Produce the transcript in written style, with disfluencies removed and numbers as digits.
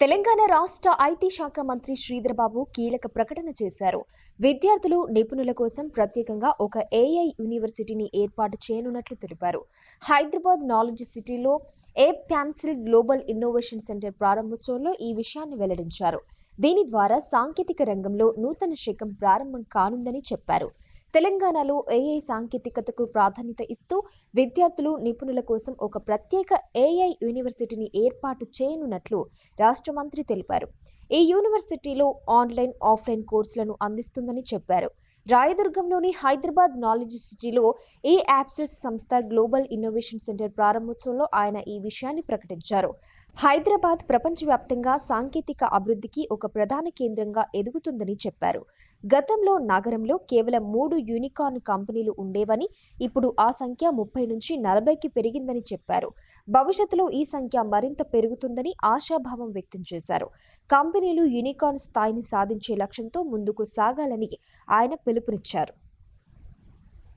తెలంగాణ రాష్ట్ర ఐటీ శాఖ మంత్రి శ్రీధర్బాబు కీలక ప్రకటన చేశారు. విద్యార్థులు, నిపుణుల కోసం ప్రత్యేకంగా ఒక ఏఐ యూనివర్సిటీని ఏర్పాటు చేయనున్నట్లు తెలిపారు. హైదరాబాద్ నాలెడ్జ్ సిటీలో ఏప్ క్యాన్సిల్ గ్లోబల్ ఇన్నోవేషన్ సెంటర్ ప్రారంభోత్సవంలో ఈ విషయాన్ని వెల్లడించారు. దీని ద్వారా సాంకేతిక రంగంలో నూతన శకం ప్రారంభం కానుందని చెప్పారు. తెలంగాణలో ఏఐ సాంకేతికతకు ప్రాధాన్యత ఇస్తూ విద్యార్థులు, నిపుణుల కోసం ఒక ప్రత్యేక ఏఐ యూనివర్సిటీని ఏర్పాటు చేయనున్నట్లు రాష్ట్ర మంత్రి తెలిపారు. ఈ యూనివర్సిటీలో ఆన్లైన్, ఆఫ్లైన్ కోర్సులను అందిస్తుందని చెప్పారు. రాయదుర్గంలోని హైదరాబాద్ నాలెడ్జ్ సిటీలో ఈ యాప్సెస్ సంస్థ గ్లోబల్ ఇన్నోవేషన్ సెంటర్ ప్రారంభోత్సవంలో ఆయన ఈ విషయాన్ని ప్రకటించారు. హైదరాబాద్ ప్రపంచవ్యాప్తంగా సాంకేతిక అభివృద్ధికి ఒక ప్రధాన కేంద్రంగా ఎదుగుతుందని చెప్పారు. గతంలో నగరంలో కేవలం 3 యూనికార్న్ కంపెనీలు ఉండేవని, ఇప్పుడు ఆ సంఖ్య 30 నుంచి 40కి పెరిగిందని చెప్పారు. భవిష్యత్తులో ఈ సంఖ్య మరింత పెరుగుతుందని ఆశాభావం వ్యక్తం చేశారు. కంపెనీలు యూనికార్న్ స్థాయిని సాధించే లక్ష్యంతో ముందుకు సాగాలని ఆయన పిలుపునిచ్చారు.